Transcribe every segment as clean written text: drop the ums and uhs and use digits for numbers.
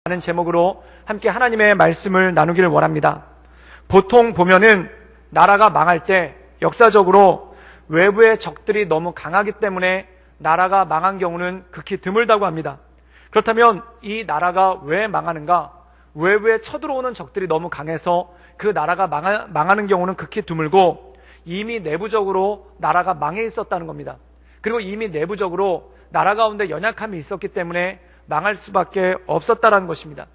라는 제목으로 함께 하나님의 말씀을 나누기를 원합니다. 보통 보면은 나라가 망할 때 역사적으로 외부의 적들이 너무 강하기 때문에 나라가 망한 경우는 극히 드물다고 합니다. 그렇다면 이 나라가 왜 망하는가? 외부에 쳐들어오는 적들이 너무 강해서 그 나라가 망하는 경우는 극히 드물고, 이미 내부적으로 나라가 망해 있었다는 겁니다. 그리고 이미 내부적으로 나라 가운데 연약함이 있었기 때문에 망할 수밖에 없었다라는 것입니다.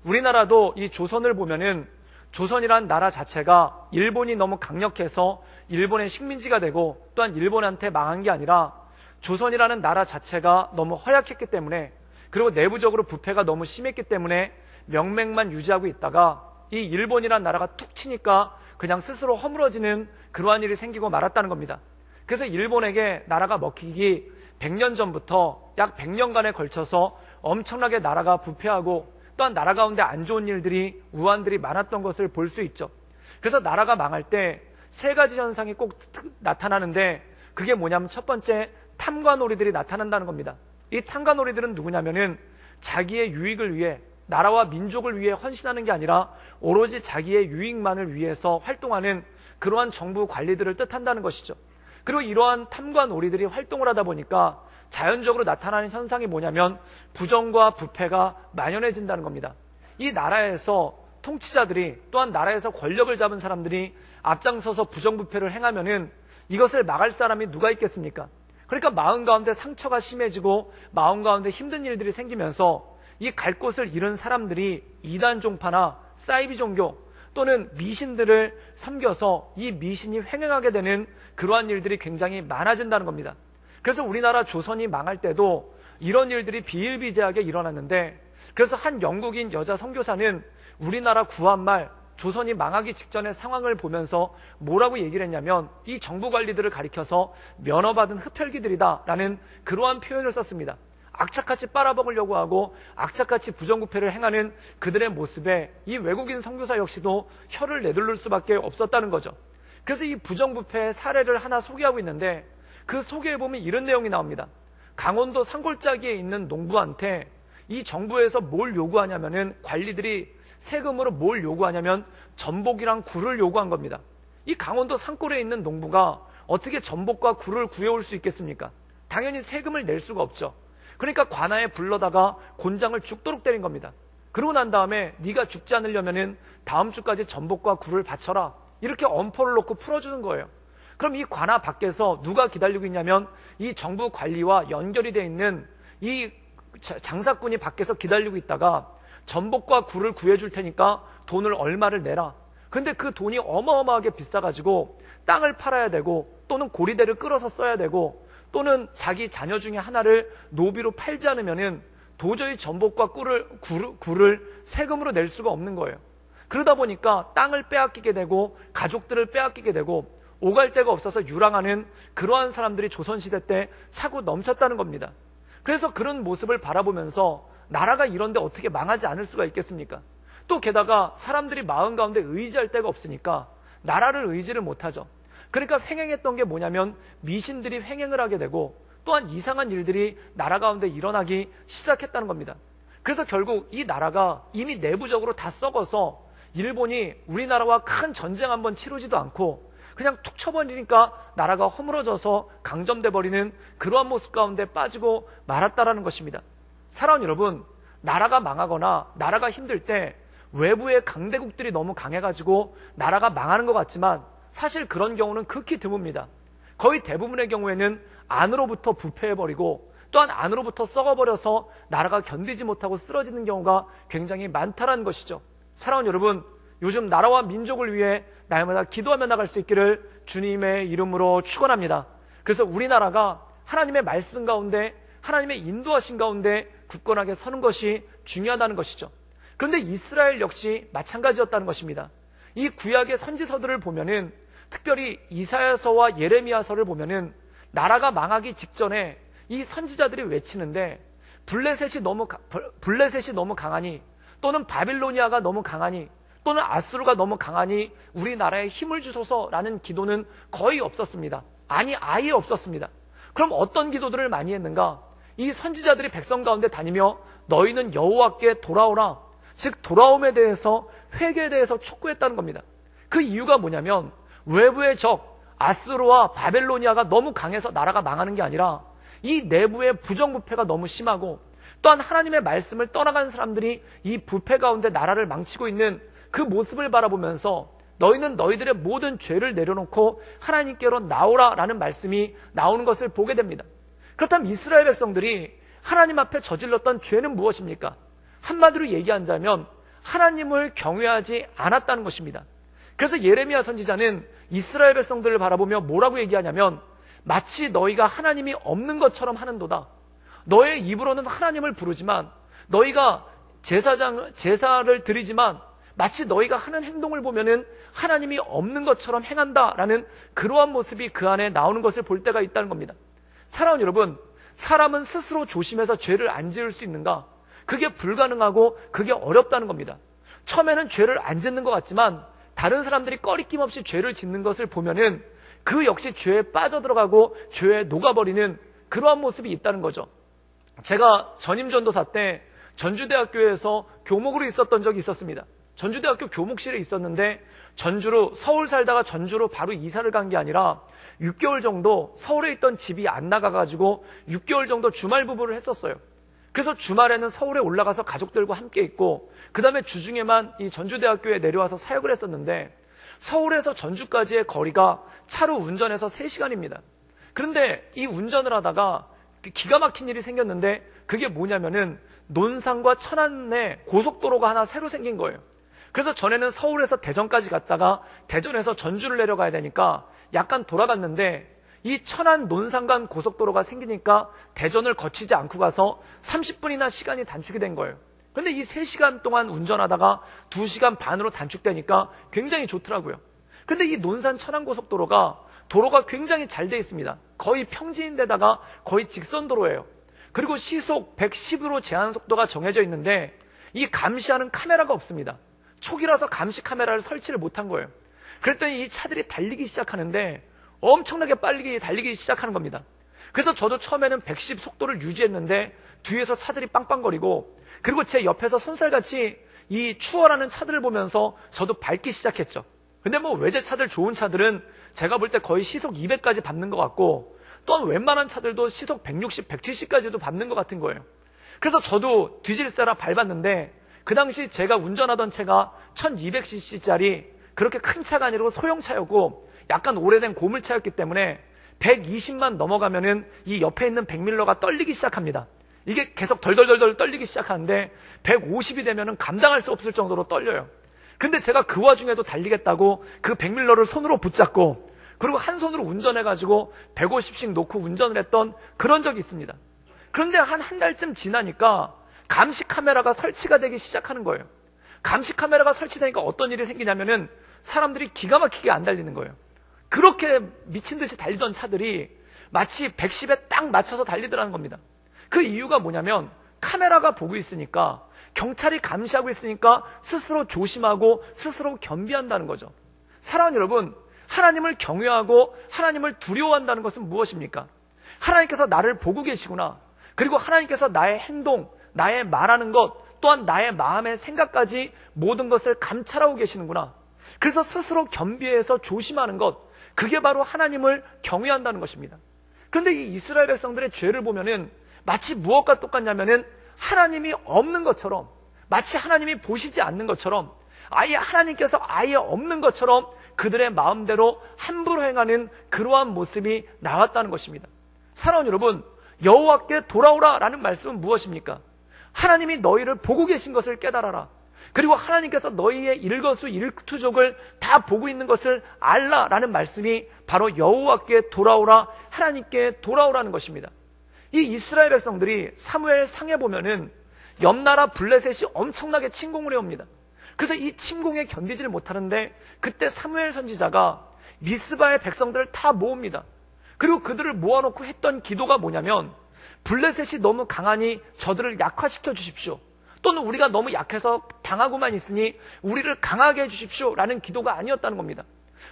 우리나라도 이 조선을 보면은 조선이란 나라 자체가 일본이 너무 강력해서 일본의 식민지가 되고, 또한 일본한테 망한 게 아니라 조선이라는 나라 자체가 너무 허약했기 때문에, 그리고 내부적으로 부패가 너무 심했기 때문에 명맥만 유지하고 있다가 이 일본이란 나라가 툭 치니까 그냥 스스로 허물어지는 그러한 일이 생기고 말았다는 겁니다. 그래서 일본에게 나라가 먹히기 100년 전부터 약 100년간에 걸쳐서 엄청나게 나라가 부패하고, 또한 나라 가운데 안 좋은 일들이, 우환들이 많았던 것을 볼 수 있죠. 그래서 나라가 망할 때 세 가지 현상이 꼭 나타나는데, 그게 뭐냐면 첫 번째, 탐관오리들이 나타난다는 겁니다. 이 탐관오리들은 누구냐면은 자기의 유익을 위해, 나라와 민족을 위해 헌신하는 게 아니라 오로지 자기의 유익만을 위해서 활동하는 그러한 정부 관리들을 뜻한다는 것이죠. 그리고 이러한 탐관오리들이 활동을 하다 보니까 자연적으로 나타나는 현상이 뭐냐면 부정과 부패가 만연해진다는 겁니다. 이 나라에서 통치자들이, 또한 나라에서 권력을 잡은 사람들이 앞장서서 부정부패를 행하면은 이것을 막을 사람이 누가 있겠습니까? 그러니까 마음 가운데 상처가 심해지고 마음 가운데 힘든 일들이 생기면서 이 갈 곳을 잃은 사람들이 이단 종파나 사이비 종교 또는 미신들을 섬겨서 이 미신이 횡행하게 되는 그러한 일들이 굉장히 많아진다는 겁니다. 그래서 우리나라 조선이 망할 때도 이런 일들이 비일비재하게 일어났는데, 그래서 한 영국인 여자 선교사는 우리나라 구한말 조선이 망하기 직전의 상황을 보면서 뭐라고 얘기를 했냐면, 이 정부 관리들을 가리켜서 면허받은 흡혈귀들이다 라는 그러한 표현을 썼습니다. 악착같이 빨아먹으려고 하고 악착같이 부정부패를 행하는 그들의 모습에 이 외국인 선교사 역시도 혀를 내둘를 수밖에 없었다는 거죠. 그래서 이 부정부패의 사례를 하나 소개하고 있는데, 그 소개에 보면 이런 내용이 나옵니다. 강원도 산골짜기에 있는 농부한테 이 정부에서 뭘 요구하냐면은, 관리들이 세금으로 뭘 요구하냐면 전복이랑 굴을 요구한 겁니다. 이 강원도 산골에 있는 농부가 어떻게 전복과 굴을 구해올 수 있겠습니까? 당연히 세금을 낼 수가 없죠. 그러니까 관아에 불러다가 곤장을 죽도록 때린 겁니다. 그러고 난 다음에 네가 죽지 않으려면은 다음 주까지 전복과 굴을 바쳐라, 이렇게 엄포를 놓고 풀어주는 거예요. 그럼 이 관아 밖에서 누가 기다리고 있냐면 이 정부 관리와 연결이 되어 있는 이 장사꾼이 밖에서 기다리고 있다가 전복과 굴을 구해줄 테니까 돈을 얼마를 내라. 근데 그 돈이 어마어마하게 비싸가지고 땅을 팔아야 되고, 또는 고리대를 끌어서 써야 되고, 또는 자기 자녀 중에 하나를 노비로 팔지 않으면은 도저히 전복과 굴을 세금으로 낼 수가 없는 거예요. 그러다 보니까 땅을 빼앗기게 되고 가족들을 빼앗기게 되고 오갈 데가 없어서 유랑하는 그러한 사람들이 조선시대 때 차고 넘쳤다는 겁니다. 그래서 그런 모습을 바라보면서 나라가 이런데 어떻게 망하지 않을 수가 있겠습니까? 또 게다가 사람들이 마음 가운데 의지할 데가 없으니까 나라를 의지를 못하죠. 그러니까 횡행했던 게 뭐냐면 미신들이 횡행을 하게 되고, 또한 이상한 일들이 나라 가운데 일어나기 시작했다는 겁니다. 그래서 결국 이 나라가 이미 내부적으로 다 썩어서 일본이 우리나라와 큰 전쟁 한번 치르지도 않고 그냥 툭 쳐버리니까 나라가 허물어져서 강점돼 버리는 그러한 모습 가운데 빠지고 말았다라는 것입니다. 사랑하는 여러분, 나라가 망하거나 나라가 힘들 때 외부의 강대국들이 너무 강해가지고 나라가 망하는 것 같지만 사실 그런 경우는 극히 드뭅니다. 거의 대부분의 경우에는 안으로부터 부패해버리고, 또한 안으로부터 썩어버려서 나라가 견디지 못하고 쓰러지는 경우가 굉장히 많다라는 것이죠. 사랑하는 여러분, 요즘 나라와 민족을 위해 날마다 기도하며 나갈 수 있기를 주님의 이름으로 축원합니다. 그래서 우리나라가 하나님의 말씀 가운데, 하나님의 인도하신 가운데 굳건하게 서는 것이 중요하다는 것이죠. 그런데 이스라엘 역시 마찬가지였다는 것입니다. 이 구약의 선지서들을 보면은, 특별히 이사야서와 예레미야서를 보면은 나라가 망하기 직전에 이 선지자들이 외치는데, 블레셋이 너무 강하니, 또는 바빌로니아가 너무 강하니, 또는 아수르가 너무 강하니 우리나라에 힘을 주소서라는 기도는 거의 없었습니다. 아니, 아예 없었습니다. 그럼 어떤 기도들을 많이 했는가? 이 선지자들이 백성 가운데 다니며 너희는 여호와께 돌아오라. 즉 돌아옴에 대해서, 회개에 대해서 촉구했다는 겁니다. 그 이유가 뭐냐면 외부의 적 아수르와 바벨로니아가 너무 강해서 나라가 망하는 게 아니라 이 내부의 부정부패가 너무 심하고, 또한 하나님의 말씀을 떠나간 사람들이 이 부패 가운데 나라를 망치고 있는 그 모습을 바라보면서 너희는 너희들의 모든 죄를 내려놓고 하나님께로 나오라라는 말씀이 나오는 것을 보게 됩니다. 그렇다면 이스라엘 백성들이 하나님 앞에 저질렀던 죄는 무엇입니까? 한마디로 얘기하자면 하나님을 경외하지 않았다는 것입니다. 그래서 예레미야 선지자는 이스라엘 백성들을 바라보며 뭐라고 얘기하냐면 마치 너희가 하나님이 없는 것처럼 하는도다. 너의 입으로는 하나님을 부르지만, 너희가 제사를 드리지만 마치 너희가 하는 행동을 보면은 하나님이 없는 것처럼 행한다라는 그러한 모습이 그 안에 나오는 것을 볼 때가 있다는 겁니다. 사랑하는 여러분, 사람은 스스로 조심해서 죄를 안 지을 수 있는가? 그게 불가능하고 그게 어렵다는 겁니다. 처음에는 죄를 안 짓는 것 같지만 다른 사람들이 꺼리낌 없이 죄를 짓는 것을 보면은 그 역시 죄에 빠져들어가고 죄에 녹아버리는 그러한 모습이 있다는 거죠. 제가 전임 전도사 때 전주대학교에서 교목으로 있었던 적이 있었습니다. 전주대학교 교목실에 있었는데 전주로, 서울 살다가 전주로 바로 이사를 간 게 아니라 6개월 정도 서울에 있던 집이 안 나가가지고 6개월 정도 주말 부부를 했었어요. 그래서 주말에는 서울에 올라가서 가족들과 함께 있고, 그 다음에 주중에만 이 전주대학교에 내려와서 사역을 했었는데, 서울에서 전주까지의 거리가 차로 운전해서 3시간입니다. 그런데 이 운전을 하다가 기가 막힌 일이 생겼는데, 그게 뭐냐면은 논산과 천안에 고속도로가 하나 새로 생긴 거예요. 그래서 전에는 서울에서 대전까지 갔다가 대전에서 전주를 내려가야 되니까 약간 돌아갔는데, 이 천안 논산간 고속도로가 생기니까 대전을 거치지 않고 가서 30분이나 시간이 단축이 된 거예요. 그런데 이 3시간 동안 운전하다가 2시간 반으로 단축되니까 굉장히 좋더라고요. 그런데 이 논산 천안 고속도로가 도로가 굉장히 잘 돼 있습니다. 거의 평지인데다가 거의 직선도로예요. 그리고 시속 110으로 제한 속도가 정해져 있는데 이 감시하는 카메라가 없습니다. 초기라서 감시 카메라를 설치를 못한 거예요. 그랬더니 이 차들이 달리기 시작하는데 엄청나게 빨리 달리기 시작하는 겁니다. 그래서 저도 처음에는 110 속도를 유지했는데 뒤에서 차들이 빵빵거리고, 그리고 제 옆에서 손살같이 이 추월하는 차들을 보면서 저도 밟기 시작했죠. 근데 뭐 외제차들, 좋은 차들은 제가 볼 때 거의 시속 200까지 밟는 것 같고, 또한 웬만한 차들도 시속 160, 170까지도 밟는 것 같은 거예요. 그래서 저도 뒤질세라 밟았는데, 그 당시 제가 운전하던 차가 1200cc짜리 그렇게 큰 차가 아니고 소형차였고 약간 오래된 고물차였기 때문에 120만 넘어가면은 이 옆에 있는 백밀러가 떨리기 시작합니다. 이게 계속 덜덜덜덜 떨리기 시작하는데 150이 되면은 감당할 수 없을 정도로 떨려요. 근데 제가 그 와중에도 달리겠다고 그 백밀러를 손으로 붙잡고, 그리고 한 손으로 운전해가지고 150씩 놓고 운전을 했던 그런 적이 있습니다. 그런데 한 달쯤 지나니까 감시 카메라가 설치가 되기 시작하는 거예요. 감시 카메라가 설치되니까 어떤 일이 생기냐면은 사람들이 기가 막히게 안 달리는 거예요. 그렇게 미친 듯이 달리던 차들이 마치 110에 딱 맞춰서 달리더라는 겁니다. 그 이유가 뭐냐면 카메라가 보고 있으니까, 경찰이 감시하고 있으니까 스스로 조심하고 스스로 겸비한다는 거죠. 사랑하는 여러분, 하나님을 경외하고 하나님을 두려워한다는 것은 무엇입니까? 하나님께서 나를 보고 계시구나. 그리고 하나님께서 나의 행동, 나의 말하는 것, 또한 나의 마음의 생각까지 모든 것을 감찰하고 계시는구나. 그래서 스스로 겸비해서 조심하는 것, 그게 바로 하나님을 경외한다는 것입니다. 그런데 이 이스라엘 백성들의 죄를 보면은 마치 무엇과 똑같냐면은 하나님이 없는 것처럼, 마치 하나님이 보시지 않는 것처럼, 아예 하나님께서 아예 없는 것처럼 그들의 마음대로 함부로 행하는 그러한 모습이 나왔다는 것입니다. 사랑하는 여러분, 여호와께 돌아오라라는 말씀은 무엇입니까? 하나님이 너희를 보고 계신 것을 깨달아라. 그리고 하나님께서 너희의 일거수 일투족을 다 보고 있는 것을 알라라는 말씀이 바로 여호와께 돌아오라, 하나님께 돌아오라는 것입니다. 이 이스라엘 백성들이 사무엘 상에 보면은 옆나라 블레셋이 엄청나게 침공을 해옵니다. 그래서 이 침공에 견디지를 못하는데 그때 사무엘 선지자가 미스바의 백성들을 다 모읍니다. 그리고 그들을 모아놓고 했던 기도가 뭐냐면, 블레셋이 너무 강하니 저들을 약화시켜 주십시오. 또는 우리가 너무 약해서 당하고만 있으니 우리를 강하게 해주십시오 라는 기도가 아니었다는 겁니다.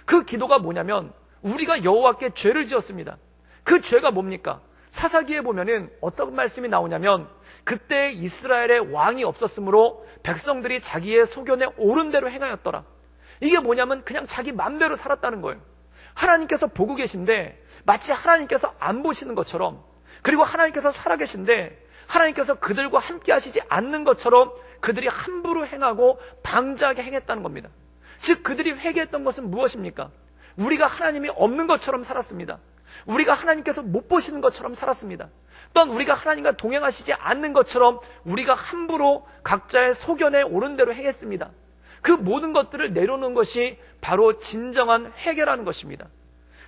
그 기도가 뭐냐면, 우리가 여호와께 죄를 지었습니다. 그 죄가 뭡니까? 사사기에 보면은 어떤 말씀이 나오냐면 그때 이스라엘의 왕이 없었으므로 백성들이 자기의 소견에 옳은 대로 행하였더라. 이게 뭐냐면 그냥 자기 맘대로 살았다는 거예요. 하나님께서 보고 계신데 마치 하나님께서 안 보시는 것처럼, 그리고 하나님께서 살아계신데 하나님께서 그들과 함께 하시지 않는 것처럼 그들이 함부로 행하고 방자하게 행했다는 겁니다. 즉 그들이 회개했던 것은 무엇입니까? 우리가 하나님이 없는 것처럼 살았습니다. 우리가 하나님께서 못 보시는 것처럼 살았습니다. 또한 우리가 하나님과 동행하시지 않는 것처럼 우리가 함부로 각자의 소견에 옳은 대로 행했습니다. 그 모든 것들을 내려놓은 것이 바로 진정한 회개라는 것입니다.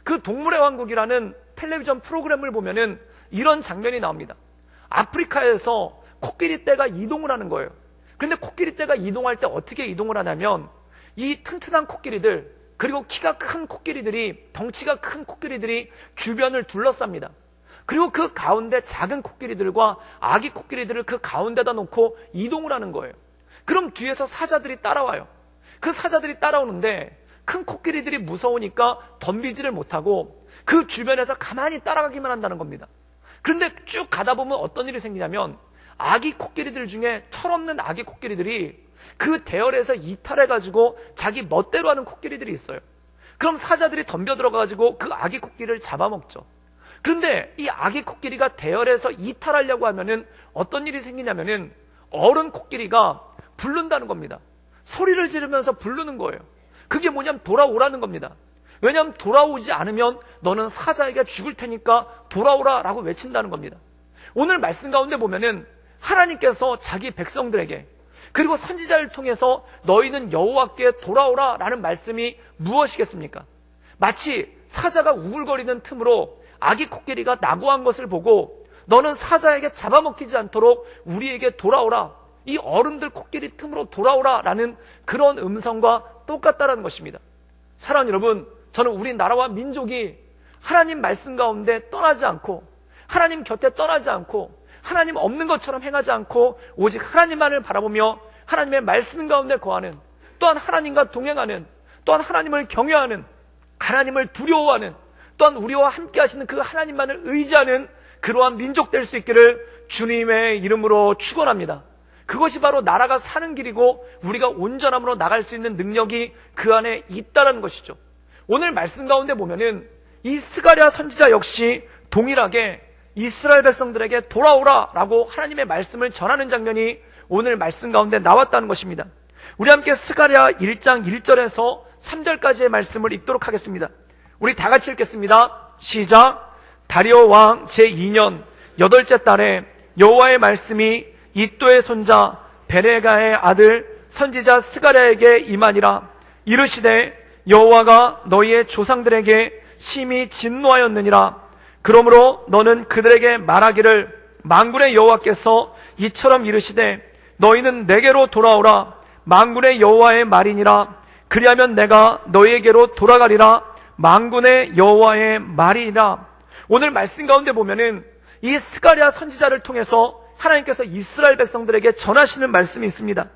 그 동물의 왕국이라는 텔레비전 프로그램을 보면은 이런 장면이 나옵니다. 아프리카에서 코끼리 떼가 이동을 하는 거예요. 그런데 코끼리 떼가 이동할 때 어떻게 이동을 하냐면 이 튼튼한 코끼리들, 그리고 키가 큰 코끼리들이, 덩치가 큰 코끼리들이 주변을 둘러쌉니다. 그리고 그 가운데 작은 코끼리들과 아기 코끼리들을 그 가운데다 놓고 이동을 하는 거예요. 그럼 뒤에서 사자들이 따라와요. 그 사자들이 따라오는데 큰 코끼리들이 무서우니까 덤비지를 못하고 그 주변에서 가만히 따라가기만 한다는 겁니다. 그런데 쭉 가다 보면 어떤 일이 생기냐면 아기 코끼리들 중에 철없는 아기 코끼리들이 그 대열에서 이탈해가지고 자기 멋대로 하는 코끼리들이 있어요. 그럼 사자들이 덤벼 들어가가지고 그 아기 코끼리를 잡아먹죠. 그런데 이 아기 코끼리가 대열에서 이탈하려고 하면은 어떤 일이 생기냐면은 어른 코끼리가 부른다는 겁니다. 소리를 지르면서 부르는 거예요. 그게 뭐냐면 돌아오라는 겁니다. 왜냐하면 돌아오지 않으면 너는 사자에게 죽을 테니까 돌아오라 라고 외친다는 겁니다. 오늘 말씀 가운데 보면은 하나님께서 자기 백성들에게, 그리고 선지자를 통해서 너희는 여호와께 돌아오라 라는 말씀이 무엇이겠습니까? 마치 사자가 우글거리는 틈으로 아기 코끼리가 낙오한 것을 보고 너는 사자에게 잡아먹히지 않도록 우리에게 돌아오라, 이 어른들 코끼리 틈으로 돌아오라 라는 그런 음성과 똑같다라는 것입니다. 사랑하는 여러분, 저는 우리 나라와 민족이 하나님 말씀 가운데 떠나지 않고, 하나님 곁에 떠나지 않고, 하나님 없는 것처럼 행하지 않고 오직 하나님만을 바라보며 하나님의 말씀 가운데 거하는, 또한 하나님과 동행하는, 또한 하나님을 경외하는, 하나님을 두려워하는, 또한 우리와 함께 하시는 그 하나님만을 의지하는 그러한 민족 될 수 있기를 주님의 이름으로 축원합니다. 그것이 바로 나라가 사는 길이고 우리가 온전함으로 나갈 수 있는 능력이 그 안에 있다는 것이죠. 오늘 말씀 가운데 보면은 이 스가랴 선지자 역시 동일하게 이스라엘 백성들에게 돌아오라 라고 하나님의 말씀을 전하는 장면이 오늘 말씀 가운데 나왔다는 것입니다. 우리 함께 스가랴 1장 1절에서 3절까지의 말씀을 읽도록 하겠습니다. 우리 다 같이 읽겠습니다. 시작. 다리오 왕 제2년 8째 달에 여호와의 말씀이 이또의 손자 베레가의 아들 선지자 스가랴에게 임하니라. 이르시되 여호와가 너희의 조상들에게 심히 진노하였느니라. 그러므로 너는 그들에게 말하기를 만군의 여호와께서 이처럼 이르시되 너희는 내게로 돌아오라. 만군의 여호와의 말이니라. 그리하면 내가 너희에게로 돌아가리라. 만군의 여호와의 말이니라. 오늘 말씀 가운데 보면은 이 스가랴 선지자를 통해서 하나님께서 이스라엘 백성들에게 전하시는 말씀이 있습니다.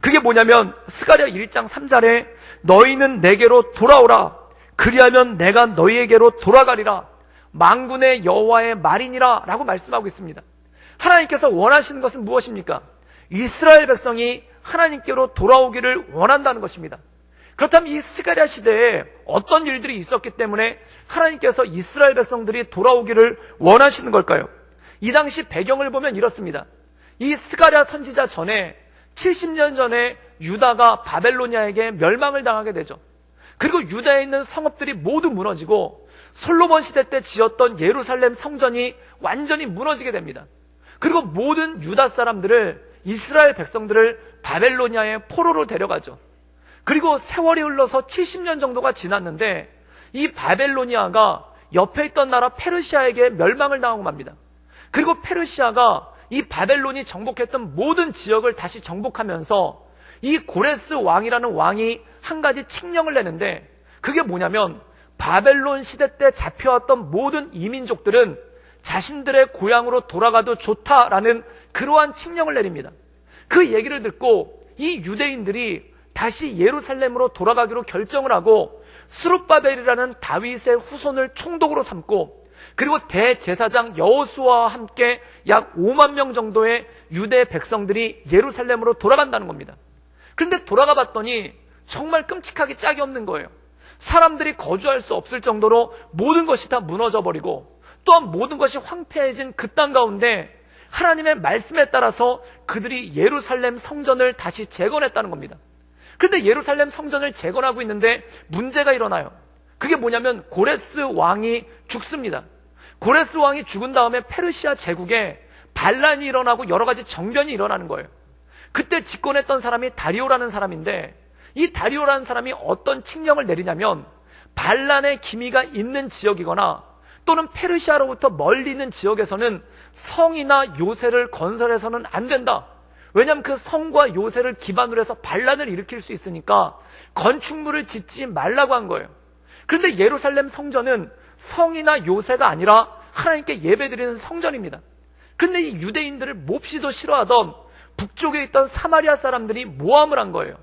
그게 뭐냐면 스가랴 1장 3절에 너희는 내게로 돌아오라. 그리하면 내가 너희에게로 돌아가리라. 만군의 여호와의 말이니라 라고 말씀하고 있습니다. 하나님께서 원하시는 것은 무엇입니까? 이스라엘 백성이 하나님께로 돌아오기를 원한다는 것입니다. 그렇다면 이 스가랴 시대에 어떤 일들이 있었기 때문에 하나님께서 이스라엘 백성들이 돌아오기를 원하시는 걸까요? 이 당시 배경을 보면 이렇습니다. 이 스가랴 선지자 전에 70년 전에 유다가 바벨로니아에게 멸망을 당하게 되죠. 그리고 유다에 있는 성읍들이 모두 무너지고 솔로몬 시대 때 지었던 예루살렘 성전이 완전히 무너지게 됩니다. 그리고 모든 유다 사람들을, 이스라엘 백성들을 바벨로니아의 포로로 데려가죠. 그리고 세월이 흘러서 70년 정도가 지났는데 이 바벨로니아가 옆에 있던 나라 페르시아에게 멸망을 당하고 맙니다. 그리고 페르시아가 이 바벨론이 정복했던 모든 지역을 다시 정복하면서 이 고레스 왕이라는 왕이 한 가지 칙령을 내는데 그게 뭐냐면 바벨론 시대 때 잡혀왔던 모든 이민족들은 자신들의 고향으로 돌아가도 좋다라는 그러한 칙령을 내립니다. 그 얘기를 듣고 이 유대인들이 다시 예루살렘으로 돌아가기로 결정을 하고 스룹바벨이라는 다윗의 후손을 총독으로 삼고 그리고 대제사장 여호수아와 함께 약 5만 명 정도의 유대 백성들이 예루살렘으로 돌아간다는 겁니다. 그런데 돌아가 봤더니 정말 끔찍하게 짝이 없는 거예요. 사람들이 거주할 수 없을 정도로 모든 것이 다 무너져 버리고 또한 모든 것이 황폐해진 그 땅 가운데 하나님의 말씀에 따라서 그들이 예루살렘 성전을 다시 재건했다는 겁니다. 그런데 예루살렘 성전을 재건하고 있는데 문제가 일어나요. 그게 뭐냐면 고레스 왕이 죽습니다. 고레스 왕이 죽은 다음에 페르시아 제국에 반란이 일어나고 여러 가지 정변이 일어나는 거예요. 그때 집권했던 사람이 다리오라는 사람인데 이 다리오라는 사람이 어떤 칙령을 내리냐면 반란의 기미가 있는 지역이거나 또는 페르시아로부터 멀리 있는 지역에서는 성이나 요새를 건설해서는 안 된다. 왜냐하면 그 성과 요새를 기반으로 해서 반란을 일으킬 수 있으니까 건축물을 짓지 말라고 한 거예요. 그런데 예루살렘 성전은 성이나 요새가 아니라 하나님께 예배드리는 성전입니다. 그런데 이 유대인들을 몹시도 싫어하던 북쪽에 있던 사마리아 사람들이 모함을 한 거예요.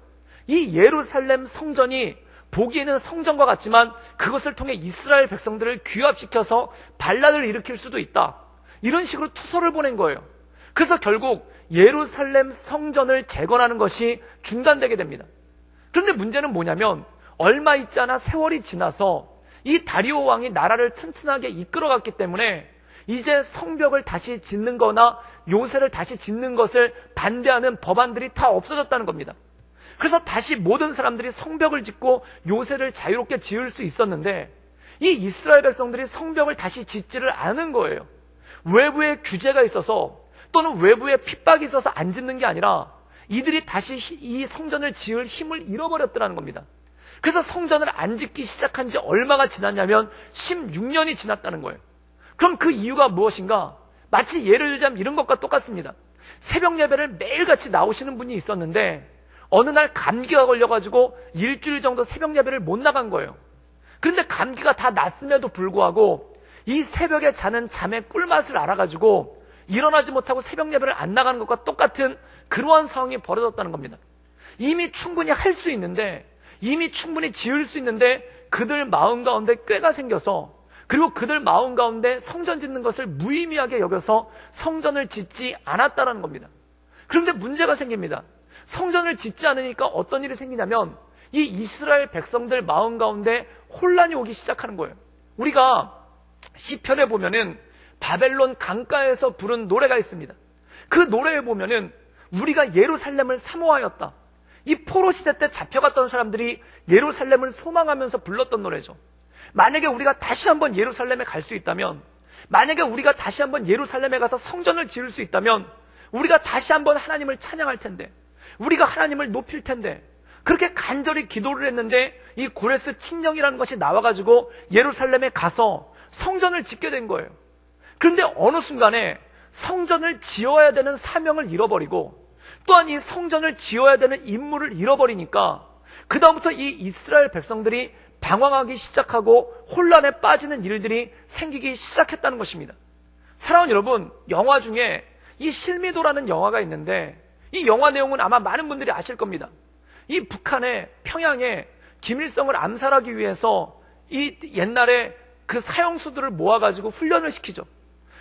이 예루살렘 성전이 보기에는 성전과 같지만 그것을 통해 이스라엘 백성들을 규합시켜서 반란을 일으킬 수도 있다. 이런 식으로 투서를 보낸 거예요. 그래서 결국 예루살렘 성전을 재건하는 것이 중단되게 됩니다. 그런데 문제는 뭐냐면 얼마 있지 않아 세월이 지나서 이 다리오 왕이 나라를 튼튼하게 이끌어갔기 때문에 이제 성벽을 다시 짓는 거나 요새를 다시 짓는 것을 반대하는 법안들이 다 없어졌다는 겁니다. 그래서 다시 모든 사람들이 성벽을 짓고 요새를 자유롭게 지을 수 있었는데 이 이스라엘 백성들이 성벽을 다시 짓지를 않은 거예요. 외부에 규제가 있어서 또는 외부에 핍박이 있어서 안 짓는 게 아니라 이들이 다시 이 성전을 지을 힘을 잃어버렸더라는 겁니다. 그래서 성전을 안 짓기 시작한 지 얼마가 지났냐면 16년이 지났다는 거예요. 그럼 그 이유가 무엇인가? 마치 예를 들자면 이런 것과 똑같습니다. 새벽 예배를 매일같이 나오시는 분이 있었는데 어느 날 감기가 걸려가지고 일주일 정도 새벽 예배를 못 나간 거예요. 그런데 감기가 다 났음에도 불구하고 이 새벽에 자는 잠의 꿀맛을 알아가지고 일어나지 못하고 새벽 예배를 안 나가는 것과 똑같은 그러한 상황이 벌어졌다는 겁니다. 이미 충분히 할 수 있는데 이미 충분히 지을 수 있는데 그들 마음 가운데 꾀가 생겨서 그리고 그들 마음 가운데 성전 짓는 것을 무의미하게 여겨서 성전을 짓지 않았다는 겁니다. 그런데 문제가 생깁니다. 성전을 짓지 않으니까 어떤 일이 생기냐면 이 이스라엘 백성들 마음 가운데 혼란이 오기 시작하는 거예요. 우리가 시편에 보면은 바벨론 강가에서 부른 노래가 있습니다. 그 노래에 보면은 우리가 예루살렘을 사모하였다. 이 포로 시대 때 잡혀갔던 사람들이 예루살렘을 소망하면서 불렀던 노래죠. 만약에 우리가 다시 한번 예루살렘에 갈 수 있다면, 만약에 우리가 다시 한번 예루살렘에 가서 성전을 지을 수 있다면 우리가 다시 한번 하나님을 찬양할 텐데, 우리가 하나님을 높일 텐데, 그렇게 간절히 기도를 했는데 이 고레스 칙령이라는 것이 나와가지고 예루살렘에 가서 성전을 짓게 된 거예요. 그런데 어느 순간에 성전을 지어야 되는 사명을 잃어버리고 또한 이 성전을 지어야 되는 임무를 잃어버리니까 그 다음부터 이 이스라엘 백성들이 방황하기 시작하고 혼란에 빠지는 일들이 생기기 시작했다는 것입니다. 사랑하는 여러분, 영화 중에 이 실미도라는 영화가 있는데 이 영화 내용은 아마 많은 분들이 아실 겁니다. 이 북한의 평양에 김일성을 암살하기 위해서 이 옛날에 그 사형수들을 모아가지고 훈련을 시키죠.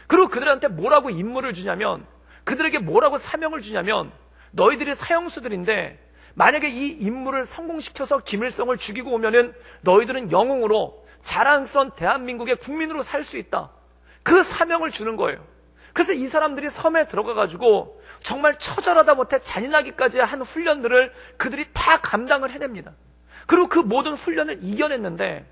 그리고 그들한테 뭐라고 임무를 주냐면, 그들에게 뭐라고 사명을 주냐면, 너희들이 사형수들인데 만약에 이 임무를 성공시켜서 김일성을 죽이고 오면은 너희들은 영웅으로 자랑스러운 대한민국의 국민으로 살 수 있다. 그 사명을 주는 거예요. 그래서 이 사람들이 섬에 들어가가지고 정말 처절하다 못해 잔인하기까지 한 훈련들을 그들이 다 감당을 해냅니다. 그리고 그 모든 훈련을 이겨냈는데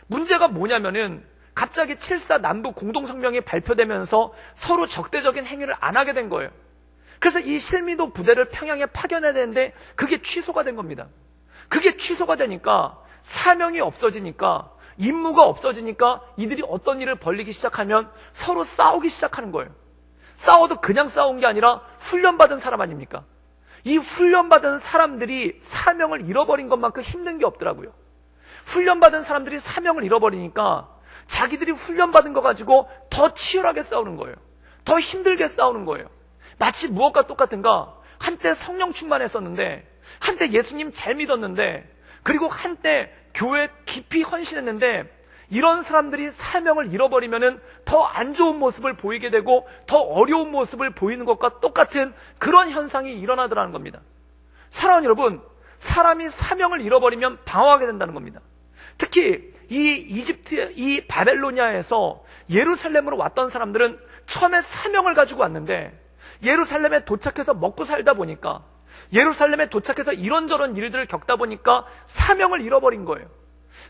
문제가 뭐냐면은 갑자기 7.4 남북 공동성명이 발표되면서 서로 적대적인 행위를 안 하게 된 거예요. 그래서 이 실미도 부대를 평양에 파견해야 되는데 그게 취소가 된 겁니다. 그게 취소가 되니까 사명이 없어지니까 임무가 없어지니까 이들이 어떤 일을 벌이기 시작하면 서로 싸우기 시작하는 거예요. 싸워도 그냥 싸운 게 아니라 훈련받은 사람 아닙니까? 이 훈련받은 사람들이 사명을 잃어버린 것만큼 힘든 게 없더라고요. 훈련받은 사람들이 사명을 잃어버리니까 자기들이 훈련받은 거 가지고 더 치열하게 싸우는 거예요. 더 힘들게 싸우는 거예요. 마치 무엇과 똑같은가? 한때 성령 충만했었는데, 한때 예수님 잘 믿었는데, 그리고 한때 교회 깊이 헌신했는데 이런 사람들이 사명을 잃어버리면은 더 안 좋은 모습을 보이게 되고 더 어려운 모습을 보이는 것과 똑같은 그런 현상이 일어나더라는 겁니다. 사랑하는 여러분, 사람이 사명을 잃어버리면 방황하게 된다는 겁니다. 특히 이 바벨로니아에서 예루살렘으로 왔던 사람들은 처음에 사명을 가지고 왔는데 예루살렘에 도착해서 먹고 살다 보니까, 예루살렘에 도착해서 이런저런 일들을 겪다 보니까 사명을 잃어버린 거예요.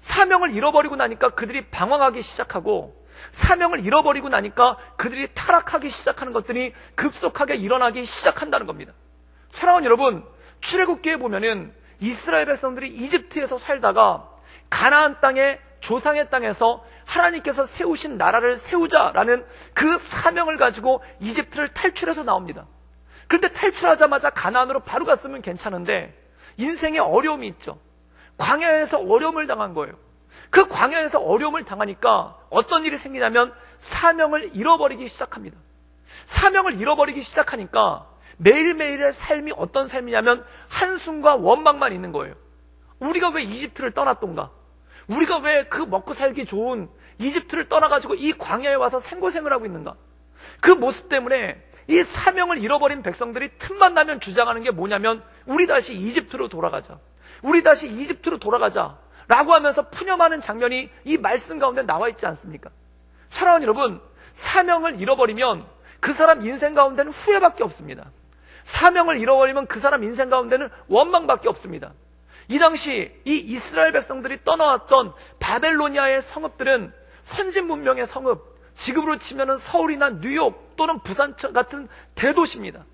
사명을 잃어버리고 나니까 그들이 방황하기 시작하고, 사명을 잃어버리고 나니까 그들이 타락하기 시작하는 것들이 급속하게 일어나기 시작한다는 겁니다. 사랑하는 여러분, 출애굽기에 보면은 이스라엘 백성들이 이집트에서 살다가 가나안 땅에, 조상의 땅에서 하나님께서 세우신 나라를 세우자라는 그 사명을 가지고 이집트를 탈출해서 나옵니다. 그런데 탈출하자마자 가나안으로 바로 갔으면 괜찮은데 인생에 어려움이 있죠. 광야에서 어려움을 당한 거예요. 그 광야에서 어려움을 당하니까 어떤 일이 생기냐면 사명을 잃어버리기 시작합니다. 사명을 잃어버리기 시작하니까 매일매일의 삶이 어떤 삶이냐면 한숨과 원망만 있는 거예요. 우리가 왜 이집트를 떠났던가? 우리가 왜 그 먹고 살기 좋은 이집트를 떠나가지고 이 광야에 와서 생고생을 하고 있는가? 그 모습 때문에 이 사명을 잃어버린 백성들이 틈만 나면 주장하는 게 뭐냐면 우리 다시 이집트로 돌아가자, 우리 다시 이집트로 돌아가자 라고 하면서 푸념하는 장면이 이 말씀 가운데 나와 있지 않습니까? 사랑하는 여러분, 사명을 잃어버리면 그 사람 인생 가운데는 후회밖에 없습니다. 사명을 잃어버리면 그 사람 인생 가운데는 원망밖에 없습니다. 이 당시 이 이스라엘 백성들이 떠나왔던 바벨로니아의 성읍들은 선진 문명의 성읍, 지금으로 치면은 서울이나 뉴욕 또는 부산 같은 대도시입니다.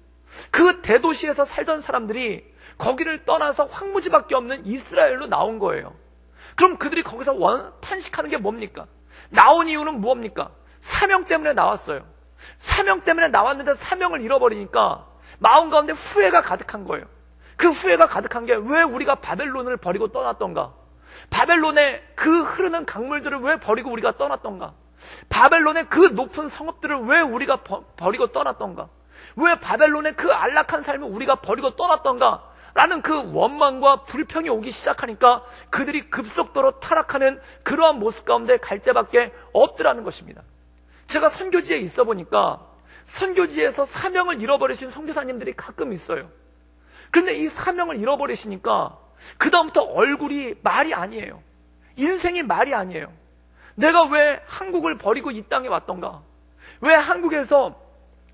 그 대도시에서 살던 사람들이 거기를 떠나서 황무지밖에 없는 이스라엘로 나온 거예요. 그럼 그들이 거기서 탄식하는 게 뭡니까? 나온 이유는 무엇입니까? 사명 때문에 나왔어요. 사명 때문에 나왔는데 사명을 잃어버리니까 마음 가운데 후회가 가득한 거예요. 그 후회가 가득한 게 왜 우리가 바벨론을 버리고 떠났던가? 바벨론의 그 흐르는 강물들을 왜 버리고 우리가 떠났던가? 바벨론의 그 높은 성읍들을 왜 우리가 버리고 떠났던가? 왜 바벨론의 그 안락한 삶을 우리가 버리고 떠났던가? 라는 그 원망과 불평이 오기 시작하니까 그들이 급속도로 타락하는 그러한 모습 가운데 갈 때밖에 없더라는 것입니다. 제가 선교지에 있어 보니까 선교지에서 사명을 잃어버리신 선교사님들이 가끔 있어요. 그런데 이 사명을 잃어버리시니까 그 다음부터 얼굴이 말이 아니에요. 인생이 말이 아니에요. 내가 왜 한국을 버리고 이 땅에 왔던가? 왜 한국에서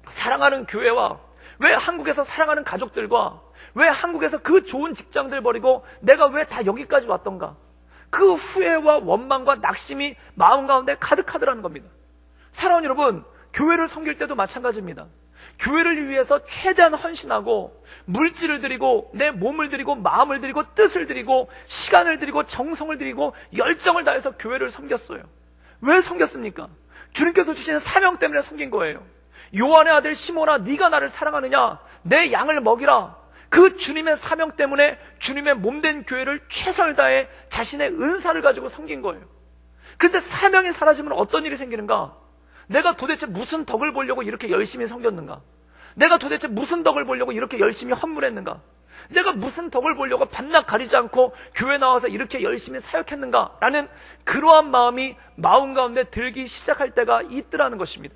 사랑하는 교회와 왜 한국에서 사랑하는 가족들과 왜 한국에서 그 좋은 직장들 버리고 내가 왜 다 여기까지 왔던가? 그 후회와 원망과 낙심이 마음 가운데 가득하더라는 겁니다. 사랑하는 여러분, 교회를 섬길 때도 마찬가지입니다. 교회를 위해서 최대한 헌신하고 물질을 드리고 내 몸을 드리고 마음을 드리고 뜻을 드리고 시간을 드리고 정성을 드리고 열정을 다해서 교회를 섬겼어요. 왜 섬겼습니까? 주님께서 주시는 사명 때문에 섬긴 거예요. 요한의 아들 시몬아, 네가 나를 사랑하느냐? 내 양을 먹이라. 그 주님의 사명 때문에 주님의 몸된 교회를 최선을 다해 자신의 은사를 가지고 섬긴 거예요. 그런데 사명이 사라지면 어떤 일이 생기는가? 내가 도대체 무슨 덕을 보려고 이렇게 열심히 섬겼는가? 내가 도대체 무슨 덕을 보려고 이렇게 열심히 헌물했는가? 내가 무슨 덕을 보려고 밤낮 가리지 않고 교회 나와서 이렇게 열심히 사역했는가? 라는 그러한 마음이 마음 가운데 들기 시작할 때가 있더라는 것입니다.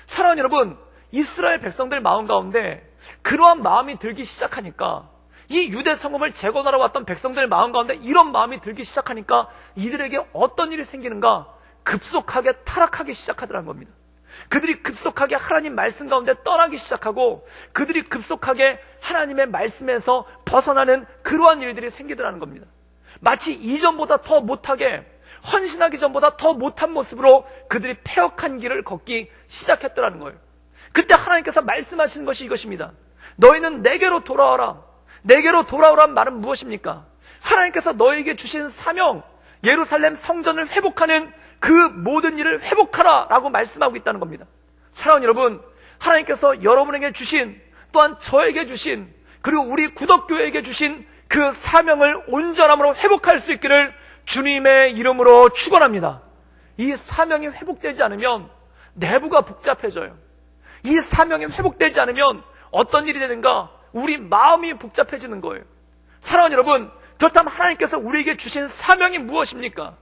사랑하는 여러분, 이스라엘 백성들 마음 가운데 그러한 마음이 들기 시작하니까, 이 유대 성읍을 재건하러 왔던 백성들 마음 가운데 이런 마음이 들기 시작하니까 이들에게 어떤 일이 생기는가? 급속하게 타락하기 시작하더라는 겁니다. 그들이 급속하게 하나님 말씀 가운데 떠나기 시작하고 그들이 급속하게 하나님의 말씀에서 벗어나는 그러한 일들이 생기더라는 겁니다. 마치 이전보다 더 못하게, 헌신하기 전보다 더 못한 모습으로 그들이 패역한 길을 걷기 시작했더라는 거예요. 그때 하나님께서 말씀하시는 것이 이것입니다. 너희는 내게로 돌아와라. 내게로 돌아오란 말은 무엇입니까? 하나님께서 너에게 주신 사명, 예루살렘 성전을 회복하는 그 모든 일을 회복하라 라고 말씀하고 있다는 겁니다. 사랑하는 여러분, 하나님께서 여러분에게 주신, 또한 저에게 주신, 그리고 우리 구덕교회에게 주신 그 사명을 온전함으로 회복할 수 있기를 주님의 이름으로 축원합니다. 이 사명이 회복되지 않으면 내부가 복잡해져요. 이 사명이 회복되지 않으면 어떤 일이 되는가? 우리 마음이 복잡해지는 거예요. 사랑하는 여러분, 그렇다면 하나님께서 우리에게 주신 사명이 무엇입니까?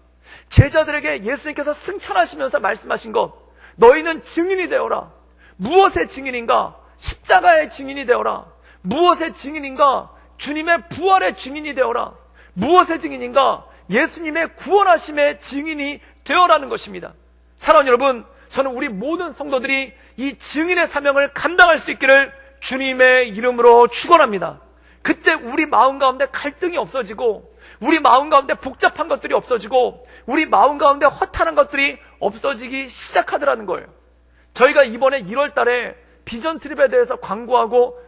제자들에게 예수님께서 승천하시면서 말씀하신 것, 너희는 증인이 되어라. 무엇의 증인인가? 십자가의 증인이 되어라. 무엇의 증인인가? 주님의 부활의 증인이 되어라. 무엇의 증인인가? 예수님의 구원하심의 증인이 되어라는 것입니다. 사랑하는 여러분, 저는 우리 모든 성도들이 이 증인의 사명을 감당할 수 있기를 주님의 이름으로 축원합니다. 그때 우리 마음 가운데 갈등이 없어지고, 우리 마음 가운데 복잡한 것들이 없어지고, 우리 마음 가운데 허탄한 것들이 없어지기 시작하더라는 거예요. 저희가 이번에 1월 달에 비전 트립에 대해서 광고하고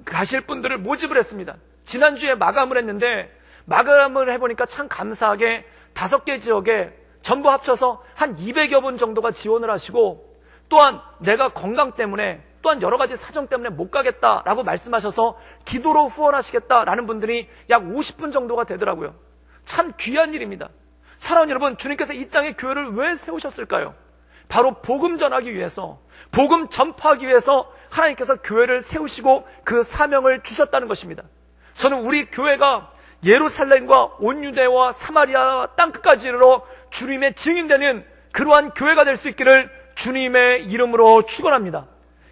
가실 분들을 모집을 했습니다. 지난주에 마감을 했는데, 마감을 해보니까 참 감사하게 5개 지역에 전부 합쳐서 한 200여 분 정도가 지원을 하시고, 또한 내가 건강 때문에, 또한 여러 가지 사정 때문에 못 가겠다라고 말씀하셔서 기도로 후원하시겠다라는 분들이 약 50분 정도가 되더라고요. 참 귀한 일입니다. 사랑하는 여러분, 주님께서 이 땅에 교회를 왜 세우셨을까요? 바로 복음 전하기 위해서, 복음 전파하기 위해서 하나님께서 교회를 세우시고 그 사명을 주셨다는 것입니다. 저는 우리 교회가 예루살렘과 온 유대와 사마리아 땅끝까지 이르러 주님의 증인되는 그러한 교회가 될 수 있기를 주님의 이름으로 축원합니다.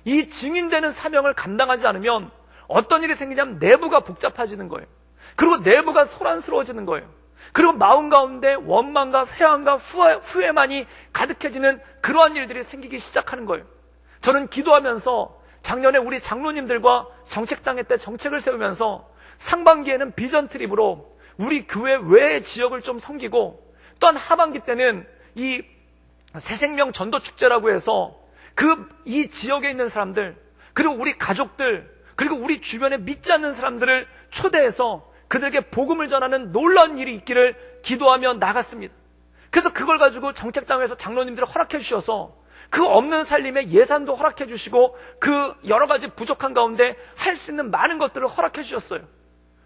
이 증인되는 사명을 감당하지 않으면 어떤 일이 생기냐면 내부가 복잡해지는 거예요. 그리고 내부가 소란스러워지는 거예요. 그리고 마음 가운데 원망과 회한과 후회만이 가득해지는 그러한 일들이 생기기 시작하는 거예요. 저는 기도하면서 작년에 우리 장로님들과 정책당회 때 정책을 세우면서 상반기에는 비전 트립으로 우리 교회 외의 지역을 좀 섬기고, 또한 하반기 때는 이 새생명 전도 축제라고 해서 이 지역에 있는 사람들, 그리고 우리 가족들, 그리고 우리 주변에 믿지 않는 사람들을 초대해서 그들에게 복음을 전하는 놀라운 일이 있기를 기도하며 나갔습니다. 그래서 그걸 가지고 정책당에서 장로님들이 허락해 주셔서 그 없는 살림에 예산도 허락해 주시고 그 여러 가지 부족한 가운데 할 수 있는 많은 것들을 허락해 주셨어요.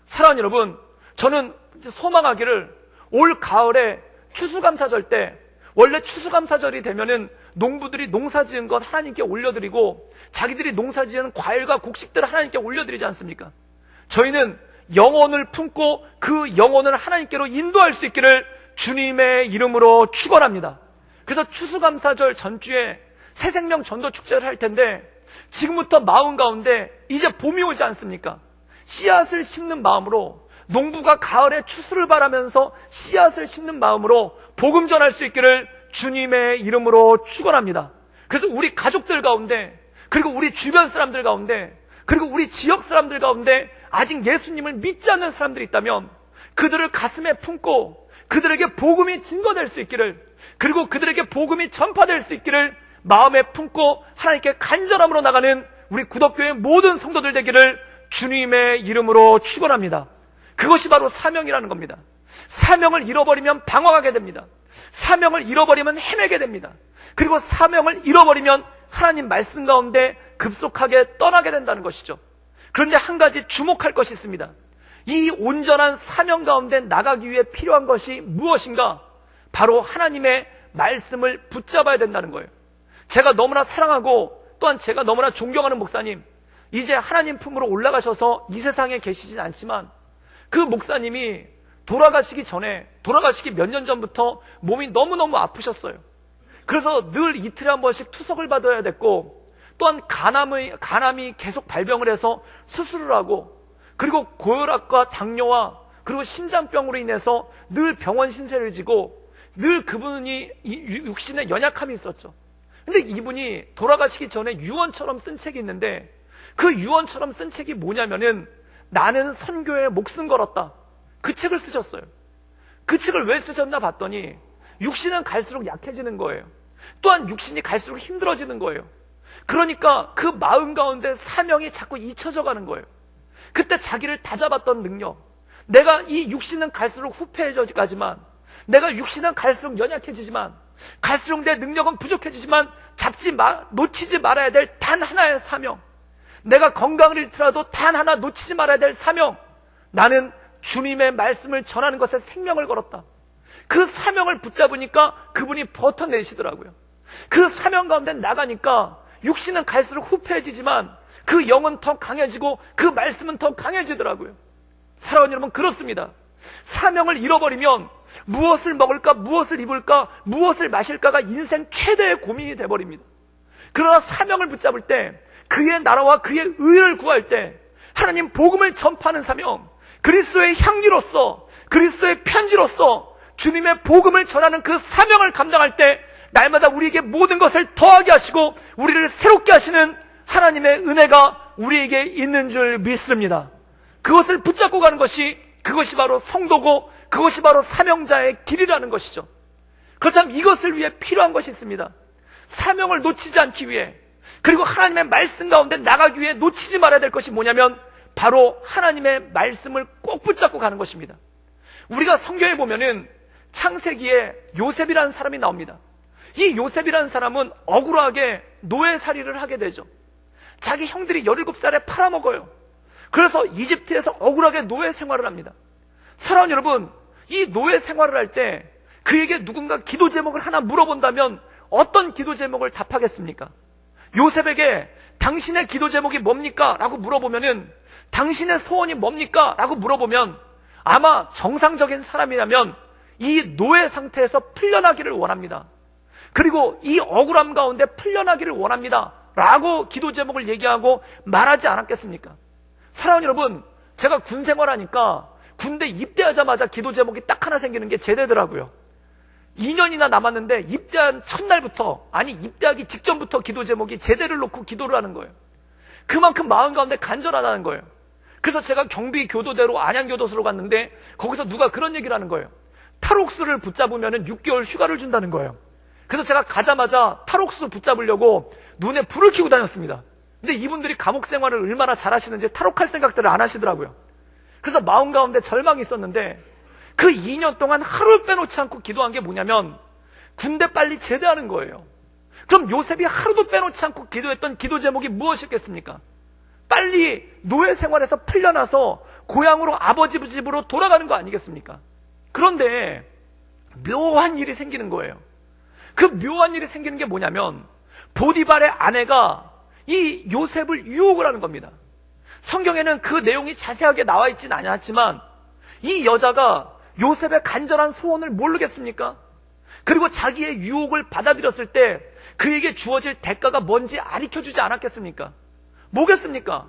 사랑하는 여러분, 저는 소망하기를 올 가을에 추수감사절 때, 원래 추수감사절이 되면은 농부들이 농사 지은 것 하나님께 올려드리고 자기들이 농사 지은 과일과 곡식들을 하나님께 올려드리지 않습니까? 저희는 영혼을 품고 그 영혼을 하나님께로 인도할 수 있기를 주님의 이름으로 축원합니다. 그래서 추수감사절 전주에 새생명 전도 축제를 할 텐데, 지금부터 마음 가운데 이제 봄이 오지 않습니까? 씨앗을 심는 마음으로, 농부가 가을에 추수를 바라면서 씨앗을 심는 마음으로 복음 전할 수 있기를 주님의 이름으로 축원합니다. 그래서 우리 가족들 가운데, 그리고 우리 주변 사람들 가운데, 그리고 우리 지역 사람들 가운데 아직 예수님을 믿지 않는 사람들이 있다면 그들을 가슴에 품고 그들에게 복음이 증거될 수 있기를, 그리고 그들에게 복음이 전파될 수 있기를 마음에 품고 하나님께 간절함으로 나가는 우리 구덕교회 모든 성도들 되기를 주님의 이름으로 축원합니다. 그것이 바로 사명이라는 겁니다. 사명을 잃어버리면 방황하게 됩니다. 사명을 잃어버리면 헤매게 됩니다. 그리고 사명을 잃어버리면 하나님 말씀 가운데 급속하게 떠나게 된다는 것이죠. 그런데 한 가지 주목할 것이 있습니다. 이 온전한 사명 가운데 나가기 위해 필요한 것이 무엇인가? 바로 하나님의 말씀을 붙잡아야 된다는 거예요. 제가 너무나 사랑하고 또한 제가 너무나 존경하는 목사님, 이제 하나님 품으로 올라가셔서 이 세상에 계시진 않지만 그 목사님이 돌아가시기 몇 년 전부터 몸이 너무너무 아프셨어요. 그래서 늘 이틀에 한 번씩 투석을 받아야 됐고, 또한 간암이 계속 발병을 해서 수술을 하고, 그리고 고혈압과 당뇨와 그리고 심장병으로 인해서 늘 병원 신세를 지고 늘 그분이 육신에 연약함이 있었죠. 근데 이분이 돌아가시기 전에 유언처럼 쓴 책이 있는데, 그 유언처럼 쓴 책이 뭐냐면은 나는 선교에 목숨 걸었다. 그 책을 쓰셨어요. 그 책을 왜 쓰셨나 봤더니 육신은 갈수록 약해지는 거예요. 또한 육신이 갈수록 힘들어지는 거예요. 그러니까 그 마음 가운데 사명이 자꾸 잊혀져 가는 거예요. 그때 자기를 다잡았던 능력, 내가 이 육신은 갈수록 후패해져 가지만, 내가 육신은 갈수록 연약해지지만, 갈수록 내 능력은 부족해지지만 놓치지 말아야 될 단 하나의 사명, 내가 건강을 잃더라도 단 하나 놓치지 말아야 될 사명, 나는 주님의 말씀을 전하는 것에 생명을 걸었다. 그 사명을 붙잡으니까 그분이 버텨내시더라고요. 그 사명 가운데 나가니까 육신은 갈수록 후패해지지만 그 영은 더 강해지고 그 말씀은 더 강해지더라고요. 사랑하는 여러분, 그렇습니다. 사명을 잃어버리면 무엇을 먹을까, 무엇을 입을까, 무엇을 마실까가 인생 최대의 고민이 돼버립니다. 그러나 사명을 붙잡을 때, 그의 나라와 그의 의를 구할 때, 하나님 복음을 전파하는 사명, 그리스도의 향기로서, 그리스도의 편지로서 주님의 복음을 전하는 그 사명을 감당할 때 날마다 우리에게 모든 것을 더하게 하시고 우리를 새롭게 하시는 하나님의 은혜가 우리에게 있는 줄 믿습니다. 그것을 붙잡고 가는 그것이 바로 성도고 그것이 바로 사명자의 길이라는 것이죠. 그렇다면 이것을 위해 필요한 것이 있습니다. 사명을 놓치지 않기 위해, 그리고 하나님의 말씀 가운데 나가기 위해 놓치지 말아야 될 것이 뭐냐면 바로 하나님의 말씀을 꼭 붙잡고 가는 것입니다. 우리가 성경에 보면은 창세기에 요셉이라는 사람이 나옵니다. 이 요셉이라는 사람은 억울하게 노예살이를 하게 되죠. 자기 형들이 17살에 팔아먹어요. 그래서 이집트에서 억울하게 노예 생활을 합니다. 사랑하는 여러분, 이 노예 생활을 할 때 그에게 누군가 기도 제목을 하나 물어본다면 어떤 기도 제목을 답하겠습니까? 요셉에게 당신의 기도 제목이 뭡니까? 라고 물어보면은 당신의 소원이 뭡니까? 라고 물어보면 아마 정상적인 사람이라면 이 노예 상태에서 풀려나기를 원합니다. 그리고 이 억울함 가운데 풀려나기를 원합니다. 라고 기도 제목을 얘기하고 말하지 않았겠습니까? 사랑하는 여러분, 제가 군 생활하니까 군대 입대하자마자 기도 제목이 딱 하나 생기는 게 제대더라고요. 2년이나 남았는데 입대한 첫날부터, 아니 입대하기 직전부터 기도 제목이 제대를 놓고 기도를 하는 거예요. 그만큼 마음 가운데 간절하다는 거예요. 그래서 제가 경비 교도대로 안양교도소로 갔는데 거기서 누가 그런 얘기를 하는 거예요. 탈옥수를 붙잡으면 6개월 휴가를 준다는 거예요. 그래서 제가 가자마자 탈옥수 붙잡으려고 눈에 불을 켜고 다녔습니다. 근데 이분들이 감옥 생활을 얼마나 잘하시는지 탈옥할 생각들을 안 하시더라고요. 그래서 마음 가운데 절망이 있었는데 그 2년 동안 하루 빼놓지 않고 기도한 게 뭐냐면 군대 빨리 제대하는 거예요. 그럼 요셉이 하루도 빼놓지 않고 기도했던 기도 제목이 무엇이겠습니까? 빨리 노예 생활에서 풀려나서 고향으로 아버지 집으로 돌아가는 거 아니겠습니까? 그런데 묘한 일이 생기는 거예요. 그 묘한 일이 생기는 게 뭐냐면 보디발의 아내가 이 요셉을 유혹을 하는 겁니다. 성경에는 그 내용이 자세하게 나와 있진 않았지만 이 여자가 요셉의 간절한 소원을 모르겠습니까? 그리고 자기의 유혹을 받아들였을 때 그에게 주어질 대가가 뭔지 가르쳐주지 않았겠습니까? 뭐겠습니까?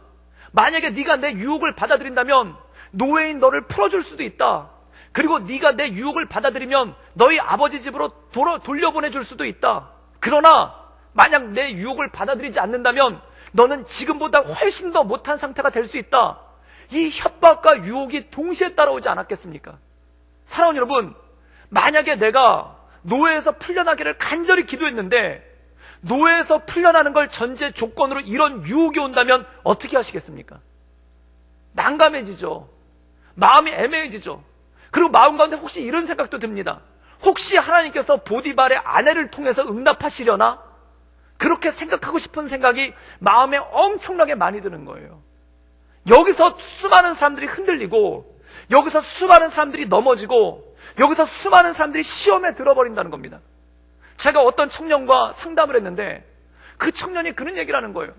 만약에 네가 내 유혹을 받아들인다면 노예인 너를 풀어줄 수도 있다. 그리고 네가 내 유혹을 받아들이면 너희 아버지 집으로 돌려보내줄 수도 있다. 그러나 만약 내 유혹을 받아들이지 않는다면 너는 지금보다 훨씬 더 못한 상태가 될 수 있다. 이 협박과 유혹이 동시에 따라오지 않았겠습니까? 사랑하는 여러분, 만약에 내가 노예에서 풀려나기를 간절히 기도했는데 노예에서 풀려나는 걸 전제 조건으로 이런 유혹이 온다면 어떻게 하시겠습니까? 난감해지죠. 마음이 애매해지죠. 그리고 마음 가운데 혹시 이런 생각도 듭니다. 혹시 하나님께서 보디발의 아내를 통해서 응답하시려나? 그렇게 생각하고 싶은 생각이 마음에 엄청나게 많이 드는 거예요. 여기서 수많은 사람들이 흔들리고 여기서 수많은 사람들이 넘어지고 여기서 수많은 사람들이 시험에 들어버린다는 겁니다. 제가 어떤 청년과 상담을 했는데 그 청년이 그런 얘기를 하는 거예요.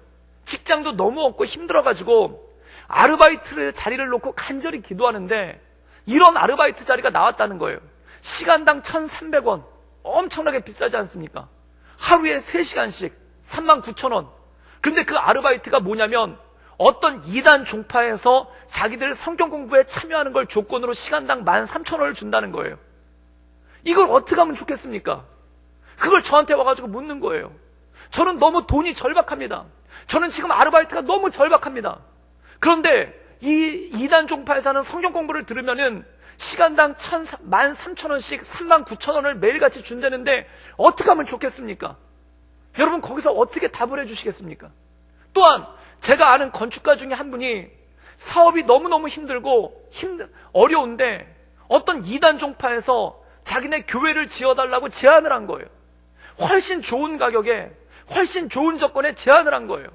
직장도 너무 없고 힘들어가지고 아르바이트 자리를 놓고 간절히 기도하는데 이런 아르바이트 자리가 나왔다는 거예요. 시간당 1,300원, 엄청나게 비싸지 않습니까? 하루에 3시간씩 39,000원. 그런데 그 아르바이트가 뭐냐면 어떤 이단 종파에서 자기들 성경 공부에 참여하는 걸 조건으로 시간당 13,000원을 준다는 거예요. 이걸 어떻게 하면 좋겠습니까? 그걸 저한테 와가지고 묻는 거예요. 저는 너무 돈이 절박합니다. 저는 지금 아르바이트가 너무 절박합니다. 그런데 이 이단 종파에서 하는 성경 공부를 들으면은 시간당 13,000원씩 39,000원을 매일같이 준다는데 어떻게 하면 좋겠습니까? 여러분 거기서 어떻게 답을 해주시겠습니까? 또한 제가 아는 건축가 중에 한 분이 사업이 너무너무 힘들고 어려운데 어떤 이단 종파에서 자기네 교회를 지어달라고 제안을 한 거예요. 훨씬 좋은 가격에 훨씬 좋은 조건에 제안을 한 거예요.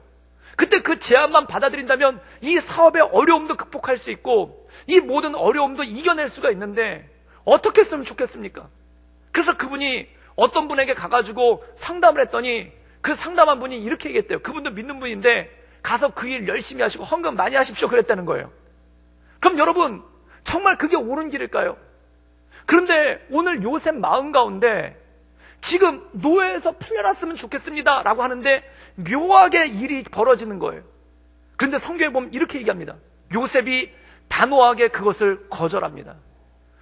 그때 그 제안만 받아들인다면 이 사업의 어려움도 극복할 수 있고 이 모든 어려움도 이겨낼 수가 있는데 어떻게 했으면 좋겠습니까? 그래서 그분이 어떤 분에게 가가지고 상담을 했더니 그 상담한 분이 이렇게 얘기했대요. 그분도 믿는 분인데 가서 그 일 열심히 하시고 헌금 많이 하십시오 그랬다는 거예요. 그럼 여러분 정말 그게 옳은 길일까요? 그런데 오늘 요셉 마음 가운데 지금 노예에서 풀려났으면 좋겠습니다 라고 하는데 묘하게 일이 벌어지는 거예요. 그런데 성경에 보면 이렇게 얘기합니다. 요셉이 단호하게 그것을 거절합니다.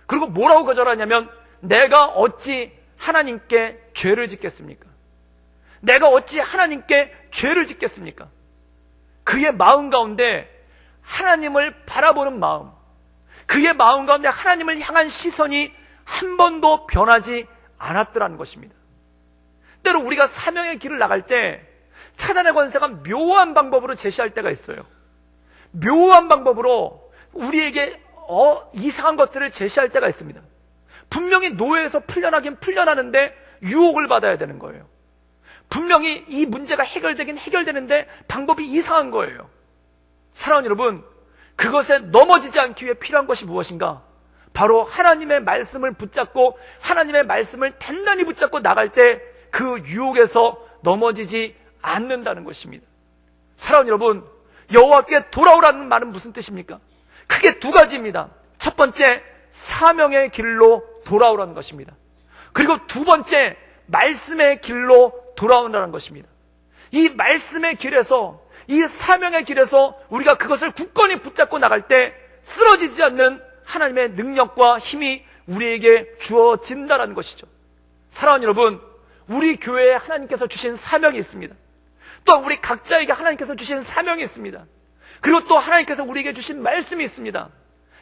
그리고 뭐라고 거절하냐면, 내가 어찌 하나님께 죄를 짓겠습니까? 내가 어찌 하나님께 죄를 짓겠습니까? 그의 마음 가운데 하나님을 바라보는 마음, 그의 마음 가운데 하나님을 향한 시선이 한 번도 변하지 않았더라는 것입니다. 때로 우리가 사명의 길을 나갈 때 사단의 권세가 묘한 방법으로 제시할 때가 있어요. 묘한 방법으로 우리에게 이상한 것들을 제시할 때가 있습니다. 분명히 노예에서 풀려나긴 풀려나는데 유혹을 받아야 되는 거예요. 분명히 이 문제가 해결되긴 해결되는데 방법이 이상한 거예요. 사랑하는 여러분, 그것에 넘어지지 않기 위해 필요한 것이 무엇인가? 바로 하나님의 말씀을 붙잡고 하나님의 말씀을 단단히 붙잡고 나갈 때 그 유혹에서 넘어지지 않는다는 것입니다. 사랑하는 여러분, 여호와께 돌아오라는 말은 무슨 뜻입니까? 크게 두 가지입니다. 첫 번째, 사명의 길로 돌아오라는 것입니다. 그리고 두 번째, 말씀의 길로 돌아온다는 것입니다. 이 말씀의 길에서, 이 사명의 길에서 우리가 그것을 굳건히 붙잡고 나갈 때 쓰러지지 않는 하나님의 능력과 힘이 우리에게 주어진다는 것이죠. 사랑하는 여러분, 우리 교회에 하나님께서 주신 사명이 있습니다. 또한 우리 각자에게 하나님께서 주신 사명이 있습니다. 그리고 또 하나님께서 우리에게 주신 말씀이 있습니다.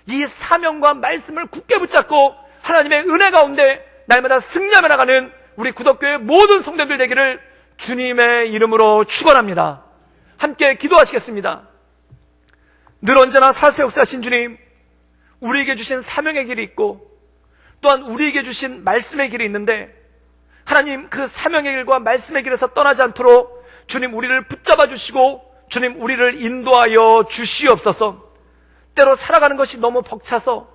이 사명과 말씀을 굳게 붙잡고 하나님의 은혜 가운데 날마다 승리하며 나가는 우리 구덕교회 모든 성도들 되기를 주님의 이름으로 축원합니다. 함께 기도하시겠습니다. 늘 언제나 살세 역사하신 주님, 우리에게 주신 사명의 길이 있고 또한 우리에게 주신 말씀의 길이 있는데, 하나님, 그 사명의 길과 말씀의 길에서 떠나지 않도록 주님 우리를 붙잡아 주시고 주님 우리를 인도하여 주시옵소서. 때로 살아가는 것이 너무 벅차서,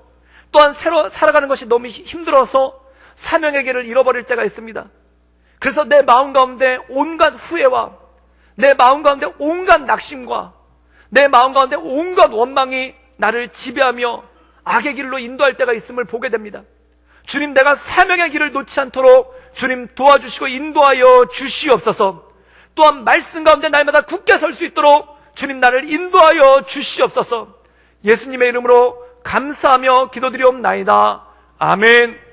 또한 새로 살아가는 것이 너무 힘들어서 사명의 길을 잃어버릴 때가 있습니다. 그래서 내 마음 가운데 온갖 후회와 내 마음 가운데 온갖 낙심과 내 마음 가운데 온갖 원망이 나를 지배하며 악의 길로 인도할 때가 있음을 보게 됩니다. 주님, 내가 사명의 길을 놓지 않도록 주님 도와주시고 인도하여 주시옵소서. 또한 말씀 가운데 날마다 굳게 설 수 있도록 주님 나를 인도하여 주시옵소서. 예수님의 이름으로 감사하며 기도드리옵나이다. 아멘.